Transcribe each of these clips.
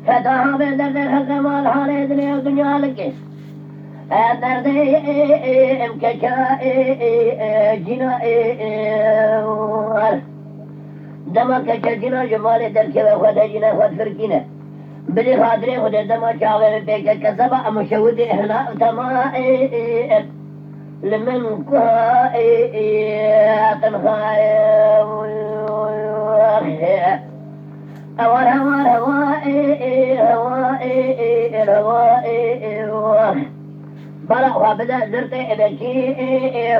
فتح بدر الحكم والحالي الدنيا لك درد امكشا جنا دمك جنا جمال درك وخد جنا خد فرقنا بلي خاطري خد دم شاغل بيك كسبا مشهود هنا تما لمن كها تنخاي أوار أوار هواء هواء هواء برا وابدا زرت بكي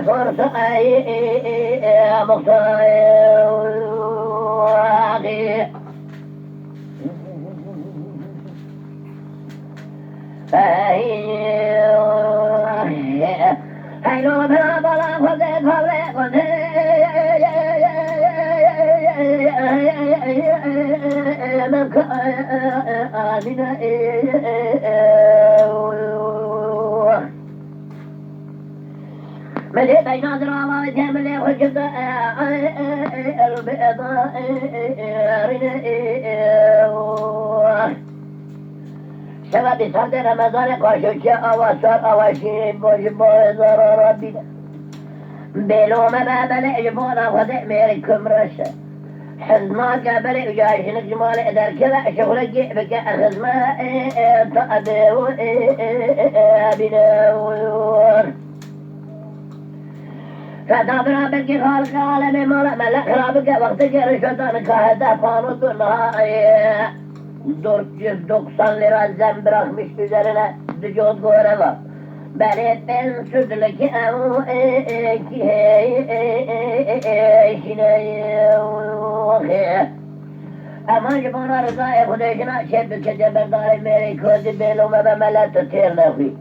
فرصة مقصاي هاي لو بلا بلا خذ خذ ملي بين دراما جملي وجد البيضاء شباب صد رمضان قاشوش أواسر أواشين بوجبو ضرر ربنا بلوم بابل إجبونا وضع ميركم رشا حزما قبل وجايشنك جمال إدار كذا شغلك بك أخذ ما تأبيو بنور فتابنا بك خالق عالمي ملك رابك وقتك رشوتانك هدا فانوت النهاية dört yüz 90 lira bırakmış üzerine vücut göreve. Beni ben sürdülü ki ama bana rızaya kudayışına şebbü keceberdari meri közi belume ve melet tirnefi.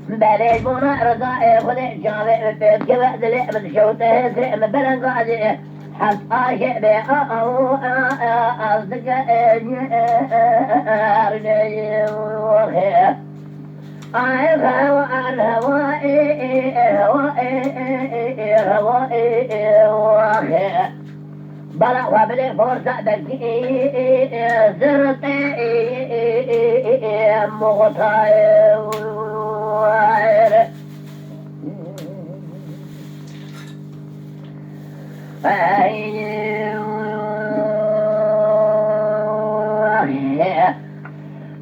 Beni bana rızaya kudayışına ve öpüp kevedili emin şevte hesri emin belen gazi حتى شبه أصدق أرني وخير الهواء وخير بلا وبلي فرصة بكي زرتي مغطاير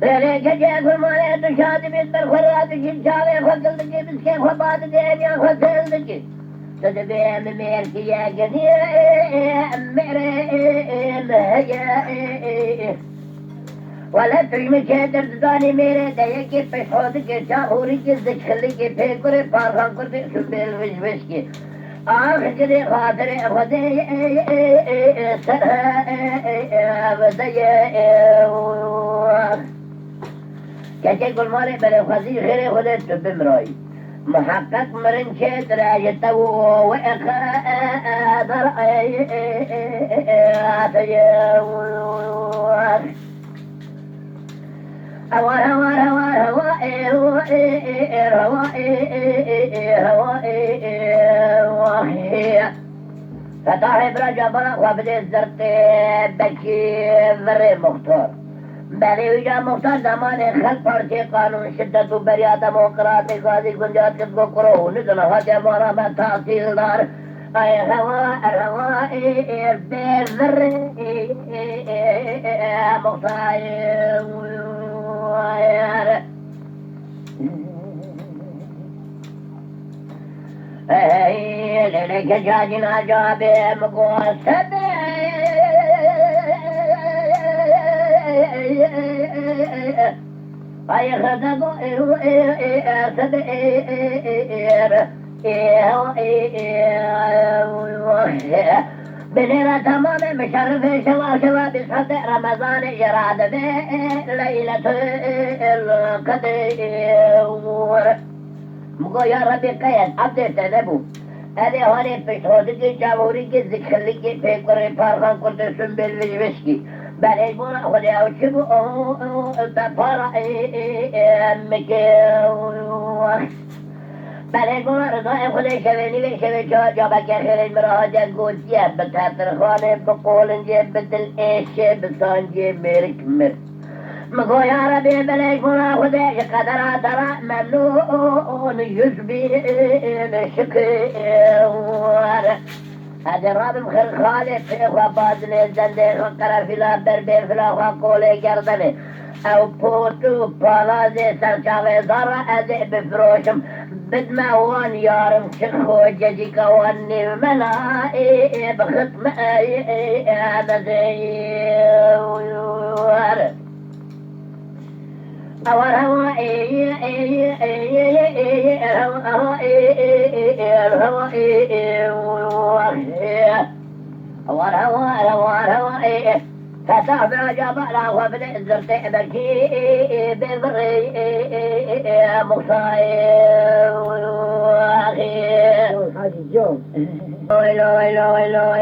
ليك جاك المالات شادي بيتبر خرات شجاري خلدك بسكين خبات دنيا خلدك تدبيم ميركي يا قدير مريم هيا ولا تريم شادر تداني ميري دايكي بحوضك شاهورك زكخلك بيكوري بارخان كوري سبيل وشوشكي آخر خاطر خدي بدي كشي كل مالي بل خزي خير خدي بمراي محقق مرن شيت راجته وإخادر أوار أوار أوار هوائي فتاحب رجبنا وابدي الزرط بكي ذري مختار بلي وجا مختار زمان خلق فرشي قانون شدة بريا دموقراطي قاضي گنجات كتبو قرو نزلها جمارا ما تحصيل دار أي هوائي بذري مختار لك جاجنا جابي مقوصد أي خدقو بنيرة تمام مشرف شوا بصحة رمضان يراد به ليلة القدر مقول يا ربي قيد عبدت نبو هذه هوني بشهودك جاموريك زكخليك فيكوري فارغان كنت سنبل بجبشكي بل يقول أخذ يا وشبو بفارع مكي بل يقول رضا يأخذ شبيني بشبي جابك يا خير المراه جنقود جيب بتهتر خواني بقول جيب بدل ايش بسان جيب ميرك مر مقو يا ربي بليش مناخذ ايش قدر ترى ممنون يشبين شكير هذا الرابع خير خالد في اخوة بازلي الزندين وقرا في لا بربين في الاخوة قولي جردني او بوتو بالازي سرچاوي زارا ازي بفروشم بدموان يارم شخو جديك واني ملائي بختم اي بزي أول هوائي فتح جبل وابن الزرتي بكي ببري مصايب حاجة جو لو